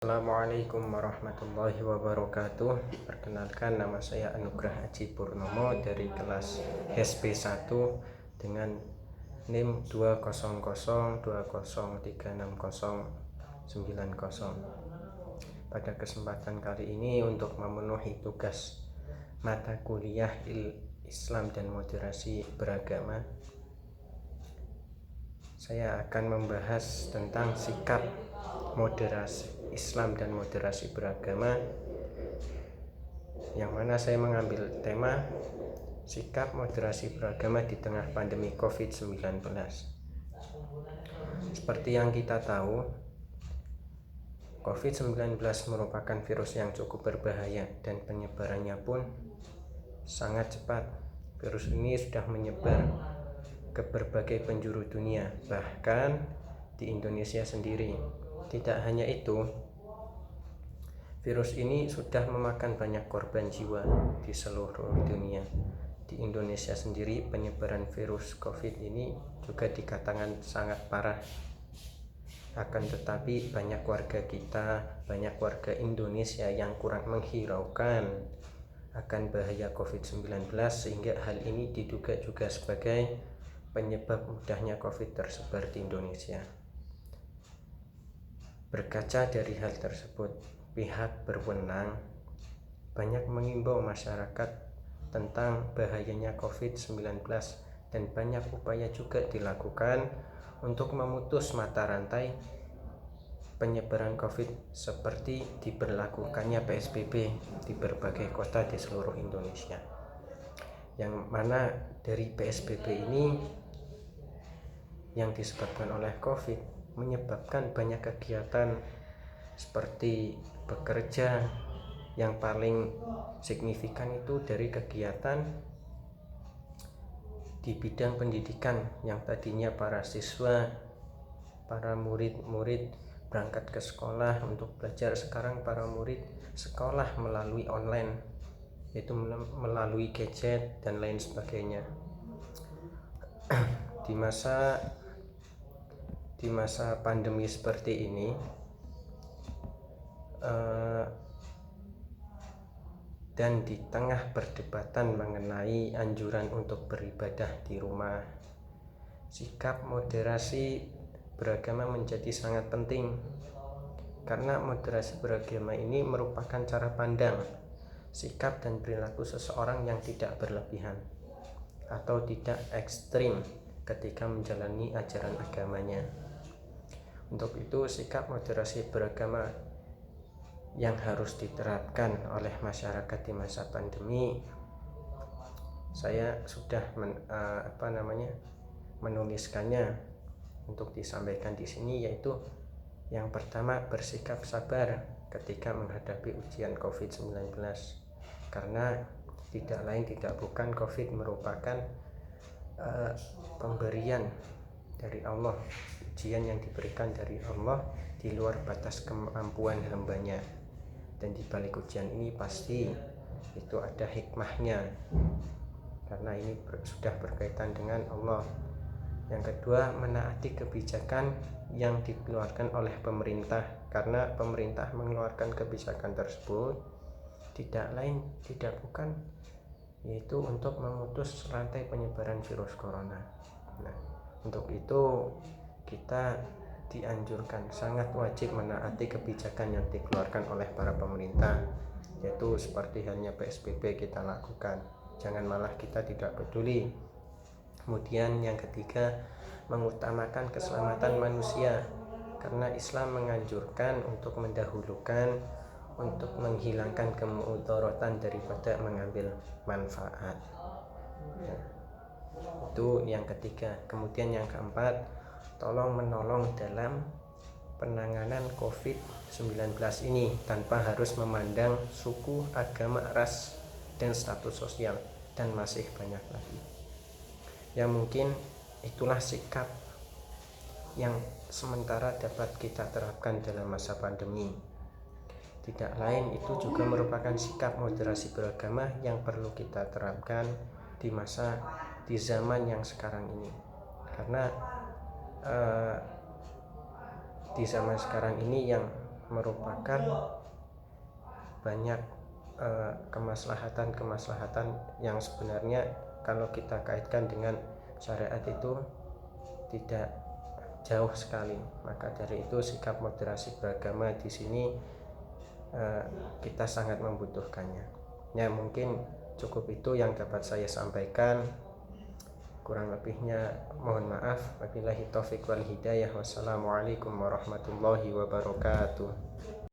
Assalamualaikum warahmatullahi wabarakatuh. Perkenalkan, nama saya Anugrah Aji Purnomo dari kelas SP1 dengan NIM 20020369090. Pada kesempatan kali ini untuk memenuhi tugas mata kuliah Islam dan moderasi beragama, saya akan membahas tentang sikap moderasi Islam dan moderasi beragama, yang mana saya mengambil tema sikap moderasi beragama di tengah pandemi COVID-19. Seperti yang kita tahu, COVID-19 merupakan virus yang cukup berbahaya dan penyebarannya pun sangat cepat. Virus ini sudah menyebar ke berbagai penjuru dunia, bahkan di Indonesia sendiri. Tidak hanya itu, virus ini sudah memakan banyak korban jiwa di seluruh dunia. Di Indonesia sendiri, penyebaran virus COVID ini juga dikatakan sangat parah. Akan tetapi banyak warga kita, banyak warga Indonesia yang kurang menghiraukan akan bahaya COVID-19, sehingga hal ini diduga juga sebagai penyebab mudahnya COVID tersebar di Indonesia. Berkaca dari hal tersebut, pihak berwenang banyak mengimbau masyarakat tentang bahayanya COVID-19 dan banyak upaya juga dilakukan untuk memutus mata rantai penyebaran COVID, seperti diberlakukannya PSBB di berbagai kota di seluruh Indonesia. Yang mana dari PSBB ini yang disebabkan oleh COVID menyebabkan banyak kegiatan seperti bekerja. Yang paling signifikan itu dari kegiatan di bidang pendidikan, yang tadinya para siswa, para murid-murid berangkat ke sekolah untuk belajar, sekarang para murid sekolah melalui online, yaitu melalui gadget dan lain sebagainya. Di masa pandemi seperti ini, dan di tengah perdebatan mengenai anjuran untuk beribadah di rumah, sikap moderasi beragama menjadi sangat penting, karena moderasi beragama ini merupakan cara pandang, sikap dan perilaku seseorang yang tidak berlebihan atau tidak ekstrim ketika menjalani ajaran agamanya. Untuk itu, sikap moderasi beragama yang harus diterapkan oleh masyarakat di masa pandemi, saya sudah menuliskannya untuk disampaikan di sini, yaitu yang pertama, bersikap sabar ketika menghadapi ujian COVID-19, karena tidak lain tidak bukan COVID merupakan pemberian dari Allah, ujian yang diberikan dari Allah di luar batas kemampuan hambanya, dan di balik ujian ini pasti itu ada hikmahnya, karena ini sudah berkaitan dengan Allah. Yang kedua, menaati kebijakan yang dikeluarkan oleh pemerintah, karena pemerintah mengeluarkan kebijakan tersebut tidak lain tidak bukan yaitu untuk memutus rantai penyebaran virus corona. Nah, untuk itu kita dianjurkan, sangat wajib menaati kebijakan yang dikeluarkan oleh para pemerintah, yaitu seperti halnya PSBB kita lakukan, jangan malah kita tidak peduli. Kemudian yang ketiga, mengutamakan keselamatan manusia, karena Islam menganjurkan untuk mendahulukan, untuk menghilangkan kemudaratan daripada mengambil manfaat. Itu yang ketiga. Kemudian yang keempat, tolong menolong dalam penanganan COVID-19 ini tanpa harus memandang suku, agama, ras, dan status sosial, dan masih banyak lagi. Ya, mungkin itulah sikap yang sementara dapat kita terapkan dalam masa pandemi. Tidak lain, itu juga merupakan sikap moderasi beragama yang perlu kita terapkan di zaman yang sekarang ini, karena di zaman sekarang ini yang merupakan banyak kemaslahatan yang sebenarnya kalau kita kaitkan dengan syariat itu tidak jauh sekali. Maka dari itu sikap moderasi beragama di sini kita sangat membutuhkannya. Ya, mungkin cukup itu yang dapat saya sampaikan. Kurang lebihnya mohon maaf. Wabillahi taufiq wal hidayah. Wassalamualaikum warahmatullahi wabarakatuh.